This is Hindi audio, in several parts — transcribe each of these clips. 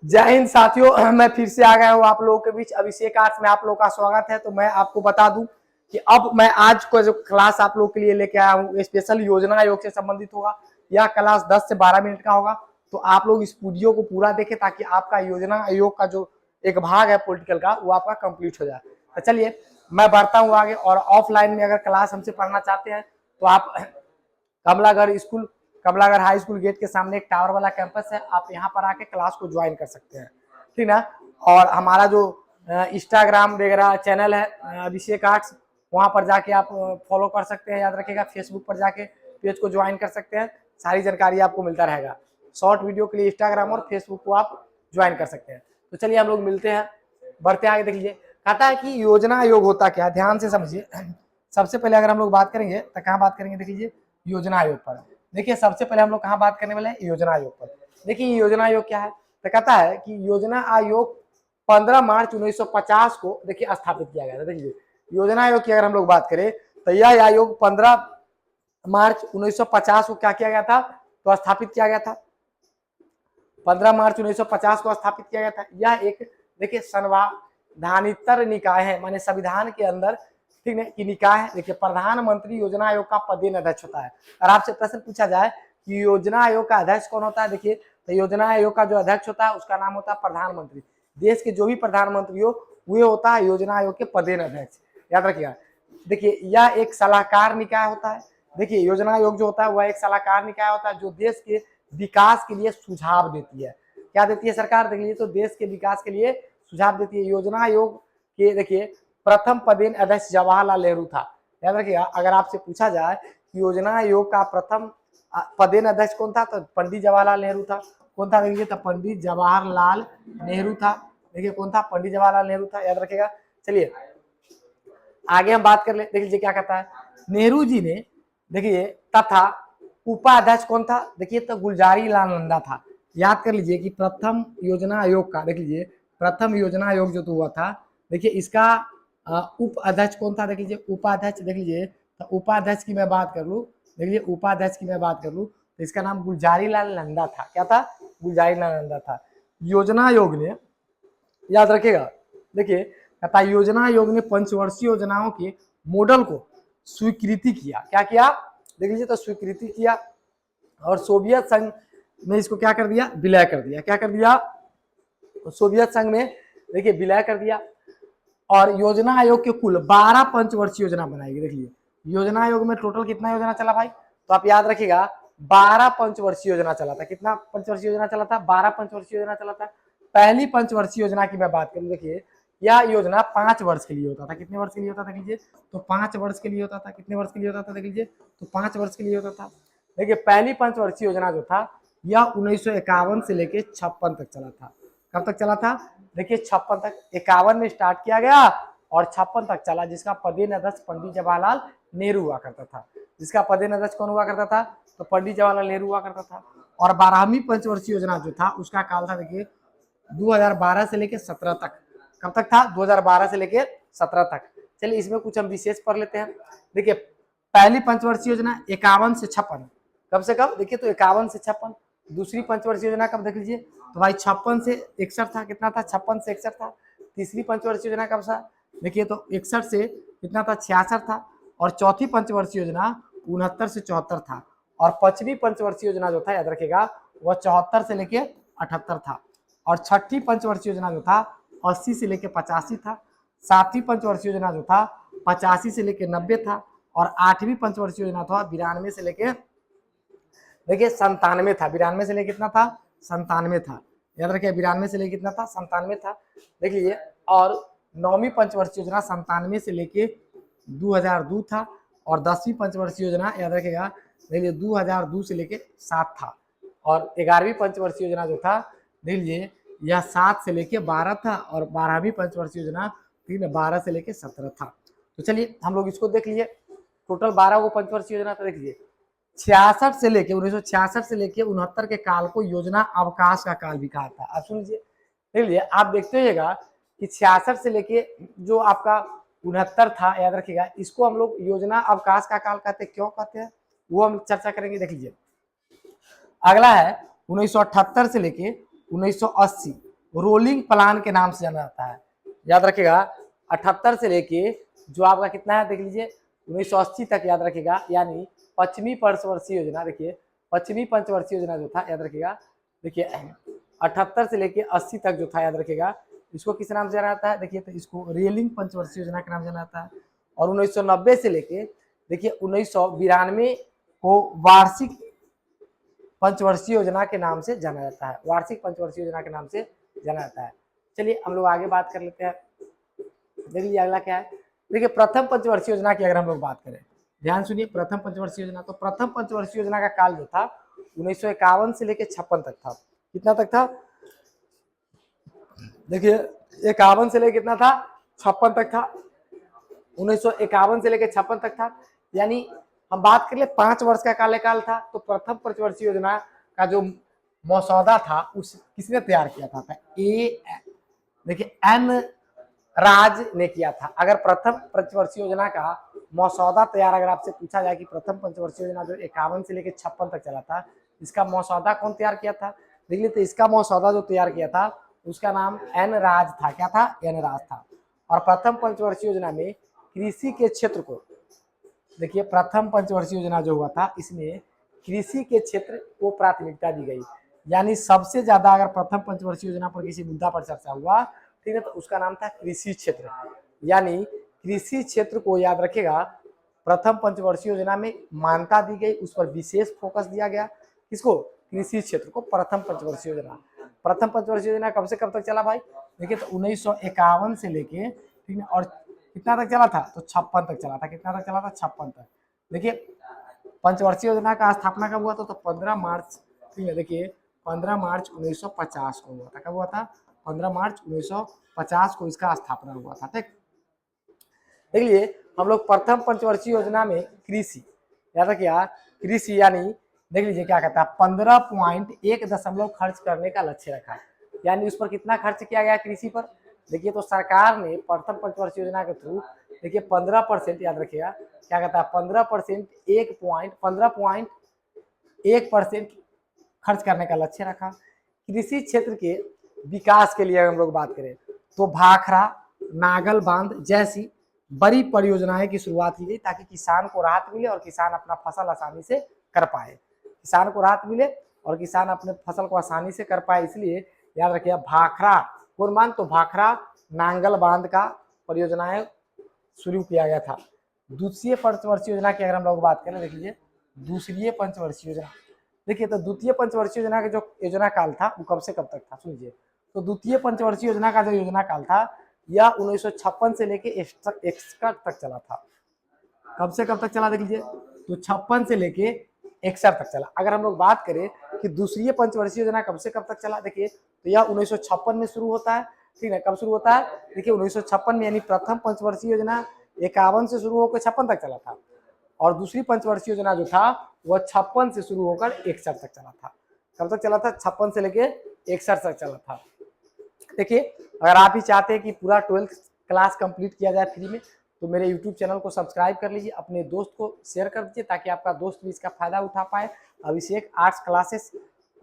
जय हिंद साथियों, मैं फिर से आ गया हूँ आप लोगों के बीच। अभिषेक आर्ट्स में आप लोगों का स्वागत है। तो मैं आपको बता दूं कि अब मैं आज को जो क्लास आप लोगों के लिए लेके आया हूँ स्पेशल योजना आयोग से संबंधित होगा। यह क्लास 10 से 12 मिनट का होगा। तो आप लोग इस वीडियो को पूरा देखें ताकि आपका योजना आयोग का जो एक भाग है पॉलिटिकल का वो आपका कंप्लीट हो जाए। तो चलिए मैं बढ़ता हूँ आगे। और ऑफलाइन में अगर क्लास हमसे पढ़ना चाहते हैं तो आप कमलागढ़ हाई स्कूल गेट के सामने एक टावर वाला कैंपस है, आप यहाँ पर आके क्लास को ज्वाइन कर सकते हैं, ठीक ना। और हमारा जो इंस्टाग्राम वगैरह चैनल है अभिषेक आर्ट्स, वहाँ पर जाके आप फॉलो कर सकते हैं, याद रखिएगा। फेसबुक पर जाके पेज को ज्वाइन कर सकते हैं, सारी जानकारी आपको मिलता रहेगा। शॉर्ट वीडियो के लिए इंस्टाग्राम और फेसबुक को आप ज्वाइन कर सकते हैं। तो चलिए हम लोग मिलते हैं, बढ़ते आगे। देख लीजिए, कहता है कि योजना आयोग होता क्या, ध्यान से समझिए। सबसे पहले अगर हम लोग बात करेंगे तो कहाँ बात करेंगे, देख लीजिए योजना आयोग पर। देखिए सबसे पहले हम लोग कहाँ बात करने वाले हैं, योजना आयोग पर। देखिए योजना आयोग क्या है, तो कहता है कि योजना आयोग 15 मार्च 1950 को देखिए स्थापित किया गया था। देखिए योजना आयोग की अगर हम लोग बात करें तो यह आयोग 15 मार्च 1950 को क्या किया गया था, तो स्थापित किया गया था। 15 मार्च 1950 को स्थापित किया गया था। यह एक देखिए संवैधानिक निकाय है, माने संविधान के अंदर, ठीक है, कि निकाय है। देखिए प्रधानमंत्री योजना आयोग का पदेन अध्यक्ष होता है। और आपसे प्रश्न पूछा जाए कि योजना आयोग का अध्यक्ष कौन होता है, देखिए तो योजना आयोग का जो अध्यक्ष होता है उसका नाम होता है प्रधानमंत्री। देश के जो भी प्रधानमंत्री हो वे होता है योजना आयोग के पदेन अध्यक्ष, याद रखिएगा। देखिए यह एक सलाहकार निकाय होता है। देखिए योजना आयोग जो होता है वह एक सलाहकार निकाय होता है जो देश के विकास के लिए सुझाव देती है। क्या देती है सरकार, देख लीजिए, तो देश के विकास के लिए सुझाव देती है। योजना आयोग के देखिए प्रथम पदेन अध्यक्ष जवाहरलाल नेहरू था, याद रखिएगा। अगर आपसे पूछा जाए कि योजना आयोग का प्रथम पदेन अध्यक्ष कौन था, तो पंडित जवाहरलाल नेहरू था। कौन था, देखिए तो पंडित जवाहरलाल नेहरू था। देखिए कौन था, पंडित जवाहरलाल नेहरू था, याद रखिएगा। चलिए आगे हम बात कर ले। देख लीजिए क्या कहता है, नेहरू जी ने देखिए तथा उपाध्यक्ष कौन था, देखिए तो गुलजारी लाल नंदा था। याद कर लीजिए कि प्रथम योजना आयोग का, देख लीजिए प्रथम योजना आयोग जो तो हुआ था, देखिए इसका उप अध्यक्ष कौन था, देख लीजिए उपाध्यक्ष। देख लीजिए तो उपाध्यक्ष की मैं बात कर लूँ, देख लीजिए उपाध्यक्ष की मैं बात कर लूँ तो इसका नाम गुलजारी लाल नंदा था। क्या था, गुलजारी लाल नंदा था। योजना आयोग ने, याद रखिएगा, देखिए तथा योजना आयोग ने पंचवर्षीय योजनाओं के मॉडल को स्वीकृति किया। क्या किया, देख लीजिए तो स्वीकृति किया। और सोवियत संघ ने इसको क्या कर दिया, विलय कर दिया। क्या कर दिया, सोवियत संघ में देखिए विलय कर दिया। और योजना आयोग के कुल 12 पंचवर्षीय योजना बनाएगी। देखिए योजना आयोग में टोटल कितना योजना चला भाई, तो आप याद रखिएगा 12 पंचवर्षीय योजना चला था। कितना पंचवर्षीय योजना चला था, 12 पंचवर्षीय योजना चला था। पहली पंचवर्षीय योजना की मैं बात करूं, देखिए यह योजना 5 वर्ष के लिए होता था। कितने वर्ष के लिए होता था, देख लीजिए तो 5 वर्ष के लिए होता था। कितने वर्ष के लिए होता था, देख लीजिए तो 5 वर्ष के लिए होता था। देखिए पहली पंचवर्षीय योजना जो था यह 1951 से लेके 56 तक चला था। कब तक चला था, देखिए 56 तक। 51 में स्टार्ट किया गया और 56 तक चला, जिसका पदेन अध्यक्ष पंडित जवाहरलाल नेहरू हुआ करता था। जिसका पदेन अध्यक्ष कौन हुआ करता था, तो पंडित जवाहरलाल नेहरू हुआ करता था। और 12वीं पंचवर्षीय योजना जो था उसका काल था देखिए 2012 से लेके 17 तक। कब तक था, 2012 से लेके 17 तक। चलिए इसमें कुछ हम विशेष पढ़ लेते हैं। देखिए पहली पंचवर्षीय योजना 51 से 56, कब से कब, देखिए तो 51 से 56। दूसरी पंचवर्षीय योजना कब, देख लीजिए तो भाई 56 से 61 था। कितना था, 56 से 61 था। तीसरी पंचवर्षीय योजना कब था, देखिए तो 61 से कितना था, 66 था। और चौथी पंचवर्षीय योजना 69 से 74 था। और पांचवी पंचवर्षीय योजना जो था, याद रखिएगा, वह 74 से लेके 78 था। और छठी पंचवर्षीय योजना जो था 80 से लेके 85 था। सातवीं पंचवर्षीय योजना जो था 85 से लेके 90 था। और आठवीं पंचवर्षीय योजना था 92 से लेके देखिए 97 था। 92 से लेके कितना था, 97 था। याद रखिए 92 से लेके कितना था, 97 था। देख लीजिए। और 9वीं पंचवर्षीय योजना 97 से लेके 2002 था। और 10वीं पंचवर्षीय योजना, याद रखिएगा, देख लीजिए 2002 से लेके 7 था। और 11वीं पंचवर्षीय योजना जो था, देख लीजिए यह 7 से लेके 12 था। और 12वीं पंचवर्षीय योजना 12 से लेके 17 था। तो चलिए हम लोग इसको देख लीजिए, टोटल 12 को पंचवर्षीय योजना था। देख लीजिए 66 से लेके 1966 से लेके 69 के काल को योजना अवकाश का काल भी कहा था। आप सुन लीजिए, देख लीजिए, आप देखते होइएगा कि 66 से लेके जो आपका 69 था, याद रखिएगा, इसको हम लोग योजना अवकाश का काल कहते हैं। क्यों कहते हैं वो हम चर्चा करेंगे। देख लीजिए अगला है 1978 से लेके 1980। रोलिंग प्लान के नाम से जाना जाता है। याद रखिएगा 78 से लेके जो आपका कितना है देख लीजिए 1980 तक याद रखिएगा, यानी पश्चिमी पंचवर्षीय योजना। देखिए पश्चिमी पंचवर्षीय योजना जो था याद रखिएगा, देखिए 78 से लेके 80 तक जो था याद रखिएगा, इसको किस नाम से जाना जाता है, देखिए तो इसको रेलिंग पंचवर्षीय योजना के नाम से जाना जाता है। और 1990 से लेके देखिए 1992 को वार्षिक पंचवर्षीय योजना के नाम से जाना जाता है, वार्षिक पंचवर्षीय योजना के नाम से जाना जाता है। चलिए हम लोग आगे बात कर लेते हैं। देख लीजिए अगला क्या है, देखिए प्रथम पंचवर्षीय योजना की अगर हम लोग बात करें, ध्यान सुनिए, प्रथम पंचवर्षीय योजना, तो प्रथम पंचवर्षीय योजना का काल जो था 1951 से लेकर 56 तक था। कितना तक था, देखिए 51 से लेकर कितना था, 56 तक था। 1951 से लेकर 56 तक था, यानी हम बात कर ले 5 वर्ष का कार्यकाल था। तो प्रथम पंचवर्षीय योजना का जो मसौदा था उस किसने तैयार किया था, देखिए एन राज ने किया था। अगर प्रथम पंचवर्षीय योजना का मसौदा तैयार अगर आपसे पूछा जाए कि प्रथम पंचवर्षीय योजना जो 51 से लेकर 56 तक चला था, इसका मसौदा कौन तैयार किया था, देखिए तो इसका मसौदा जो तैयार किया था उसका नाम एन राज था। क्या था, एन राज था। और प्रथम पंचवर्षीय योजना में कृषि के क्षेत्र को, देखिए प्रथम पंचवर्षीय योजना जो हुआ था इसमें कृषि के क्षेत्र को प्राथमिकता दी गई, यानी सबसे ज्यादा अगर प्रथम पंचवर्षीय योजना पर किसी मुद्दा पर चर्चा हुआ, ठीक है, तो उसका नाम था कृषि क्षेत्र। यानी कृषि क्षेत्र को याद रखेगा, प्रथम पंचवर्षीय योजना में मान्यता दी गई, उस पर विशेष फोकस दिया गया। किसको, कृषि क्षेत्र को, प्रथम पंचवर्षीय योजना। प्रथम पंचवर्षीय योजना कब से कब तक चला भाई, देखिए तो 1951 से लेके, ठीक है, और कितना तक चला था, तो 56 तक चला था। कितना तक चला था, 56 तक। देखिए पंचवर्षीय योजना का स्थापना कब हुआ था, तो 15 मार्च, ठीक है, देखिए 15 मार्च 1950 को हुआ था। कब हुआ था, 15 मार्च 1950 को इसका स्थापना हुआ था। ठीक, देखिए हम लोग प्रथम पंचवर्षीय योजना में कृषि, याद रखिए कृषि, यानी देख लीजिए क्या कहता है, 15.1 खर्च करने का लक्ष्य रखा। यानी उस पर कितना खर्च किया गया कृषि पर, देखिए तो सरकार ने प्रथम पंचवर्षीय योजना के थ्रू देखिए 15%, याद रखिएगा क्या कहता है, 15%, 15.1% खर्च करने का लक्ष्य रखा। कृषि क्षेत्र के विकास के लिए हम लोग बात करें तो भाखड़ा, नागल बांध जैसी बड़ी परियोजनाएं की शुरुआत की गई, ताकि किसान को राहत मिले और किसान अपना फसल आसानी से कर पाए। किसान को राहत मिले और किसान अपने फसल को आसानी से कर पाए, इसलिए याद रखिए भाखड़ा कुर्बान, तो भाखड़ा नांगल बांध का परियोजनाएं शुरू किया गया था। द्वितीय पंचवर्षीय योजना की अगर हम लोग बात करें, देख लीजिए दूसरी पंचवर्षीय योजना, देखिए तो द्वितीय पंचवर्षीय योजना का जो योजना काल था वो कब से कब तक था, सुनिए। तो द्वितीय पंचवर्षीय योजना का जो योजना काल था यह 1956 से लेके 61 तक चला था। कब से कब तक चला, देख लीजिए, तो 56 से लेके 61 तक चला। अगर हम लोग बात करें कि दूसरी पंचवर्षीय योजना कब से कब तक चला, देखिए तो यह 1956 में शुरू होता है, ठीक है। कब शुरू होता है, देखिए 1956 में, यानी प्रथम पंचवर्षीय योजना 51 से शुरू होकर 56 तक चला था, और दूसरी पंचवर्षीय योजना जो था वह 56 से शुरू होकर 61 तक चला था। कब तक चला था, 56 से लेके 61 तक चला था। देखिए अगर आप ही चाहते हैं कि पूरा 12th क्लास कंप्लीट किया जाए फ्री में, तो मेरे यूट्यूब चैनल को सब्सक्राइब कर लीजिए, अपने दोस्त को शेयर कर दीजिए, ताकि आपका दोस्त भी इसका फायदा उठा पाए। अभिषेक आर्ट्स क्लासेस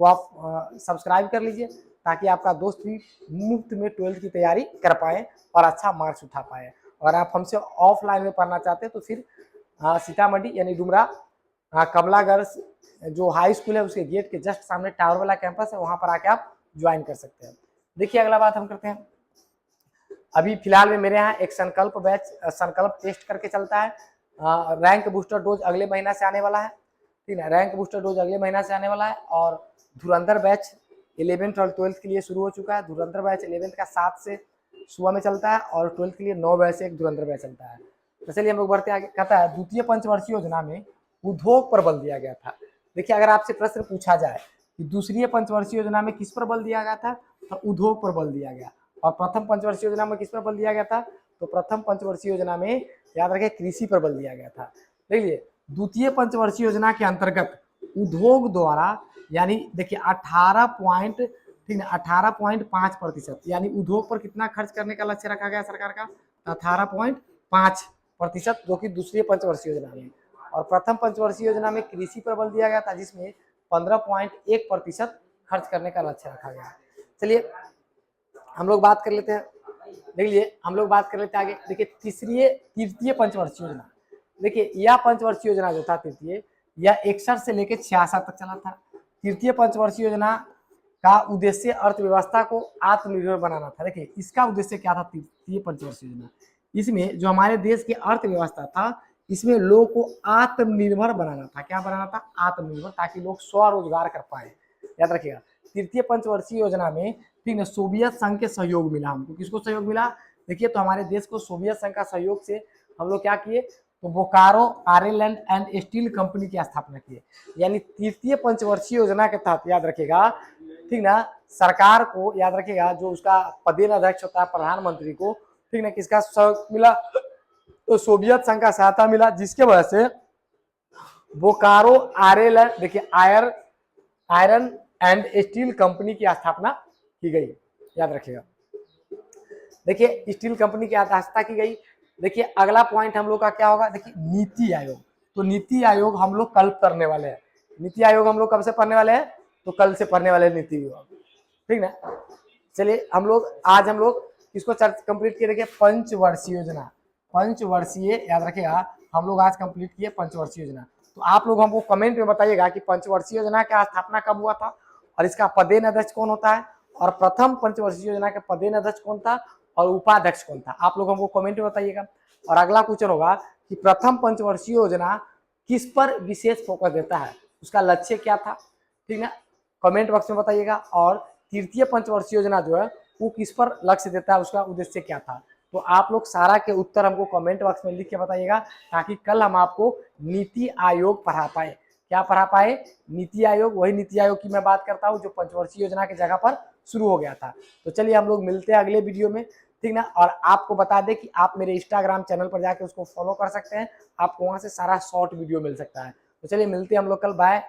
को आप सब्सक्राइब कर लीजिए, ताकि आपका दोस्त भी मुफ्त में 12th की तैयारी कर पाए और अच्छा मार्क्स उठा पाए। और आप हमसे ऑफलाइन में पढ़ना चाहते हैं तो फिर सीतामढ़ी यानी डुमरा कमला गर्ल्स जो हाई स्कूल है उसके गेट के जस्ट सामने टावर वाला कैंपस है, वहां पर आके आप ज्वाइन कर सकते हैं। देखिए अगला बात हम करते हैं, अभी फिलहाल में मेरे यहाँ एक संकल्प बैच, संकल्प टेस्ट करके चलता है। रैंक बूस्टर डोज अगले महीना से आने वाला है, ठीक है, रैंक बूस्टर डोज अगले महीना से आने वाला है। और धुरंधर बैच 11th और 12th के लिए शुरू हो चुका है। धुरंधर बैच 11th का 7 से सुबह में चलता है, और 12th के लिए 9 बजे से एक धुरंधर बैच चलता है। तो चलिए हम लोग बढ़ते आगे। कहता है द्वितीय पंचवर्षीय योजना में उद्योग पर बल दिया गया था। देखिए अगर आपसे प्रश्न पूछा जाए कि दूसरी पंचवर्षीय योजना में किस पर बल दिया गया था, तो उद्योग पर बल दिया गया। और प्रथम पंचवर्षीय योजना में किस पर बल दिया गया था, तो प्रथम पंचवर्षीय योजना में याद रखें कृषि पर बल दिया गया था। देखिए द्वितीय पंचवर्षीय योजना के अंतर्गत उद्योग द्वारा, यानी देखिए 18.5%, यानी उद्योग पर कितना खर्च करने का लक्ष्य रखा गया सरकार का, 18.5%, जो कि दूसरी पंचवर्षीय योजना में। और प्रथम पंचवर्षीय योजना में कृषि पर बल दिया गया था, जिसमें 15.1% खर्च करने का लक्ष्य रखा गया। चलिए हम लोग बात कर लेते हैं, देख लीजिए हम लोग बात कर लेते हैं आगे। देखिए तृतीय पंचवर्षीय योजना, देखिए यह पंचवर्षीय योजना जो था तृतीय, यह 61 से लेकर 66 तक चला था। तृतीय पंचवर्षीय योजना का उद्देश्य अर्थव्यवस्था को आत्मनिर्भर बनाना था। देखिए इसका उद्देश्य क्या था तृतीय पंचवर्षीय योजना, इसमें जो हमारे देश की अर्थव्यवस्था था, इसमें लोगों को आत्मनिर्भर बनाना था। क्या बनाना था? आत्मनिर्भर, ताकि लोग स्वरोजगार कर पाए। याद रखिएगा, तृतीय पंचवर्षीय योजना में ठीक है सोवियत संघ के सहयोग मिला हमको। किसको सहयोग मिला? देखिए तो हमारे देश को सोवियत संघ का सहयोग से हम लोग क्या किए, तो Bokaro Ireland and steel company की स्थापना की। यानी तृतीय पंचवर्षीय योजना के तहत याद रखिएगा, ठीक ना, सरकार को याद रखिएगा जो उसका पदेन अध्यक्ष होता है प्रधानमंत्री को, ठीक ना, किसका सहयोग मिला? तो सोवियत संघ का सहायता मिला, जिसके वजह से बोकारो आयरलैंड, देखिए आयरन एंड स्टील कंपनी की स्थापना की गई। याद रखिएगा, देखिए स्टील कंपनी की स्थापना की गई। देखिए अगला पॉइंट हम लोग का क्या होगा, देखिए नीति आयोग। तो नीति आयोग हम लोग कल पढ़ने वाले हैं। नीति आयोग हम लोग कब से पढ़ने वाले हैं? तो कल से पढ़ने वाले हैं नीति आयोग, ठीक ना। चलिए आज हम लोग इसको कंप्लीट किए। देखिए पंचवर्षीय योजना, पंचवर्षीय याद रखिएगा, हम लोग आज कंप्लीट किए पंचवर्षीय योजना। तो आप लोग हमको कमेंट में बताइएगा कि पंचवर्षीय योजना का स्थापना कब हुआ था और इसका पदेन अध्यक्ष कौन होता है, और प्रथम पंचवर्षीय योजना का पदेन अध्यक्ष कौन था और उपाध्यक्ष कौन था। आप लोग हमको कमेंट में बताइएगा। और अगला क्वेश्चन होगा कि प्रथम पंचवर्षीय योजना किस पर विशेष फोकस देता है, उसका लक्ष्य क्या था, ठीक है, कमेंट बॉक्स में बताइएगा। और तृतीय पंचवर्षीय योजना जो है वो किस पर लक्ष्य देता है, उसका उद्देश्य क्या था। तो आप लोग सारा के उत्तर हमको कमेंट बॉक्स में लिख के बताइएगा, ताकि कल हम आपको नीति आयोग पढ़ा पाए। क्या पढ़ा पाए? नीति आयोग। वही नीति आयोग की मैं बात करता हूँ जो पंचवर्षीय योजना की जगह पर शुरू हो गया था। तो चलिए हम लोग मिलते हैं अगले वीडियो में, ठीक ना। और आपको बता दें कि आप मेरे इंस्टाग्राम चैनल पर जाके उसको फॉलो कर सकते हैं, आपको वहां से सारा शॉर्ट वीडियो मिल सकता है। तो चलिए मिलते हैं हम लोग कल, बाय।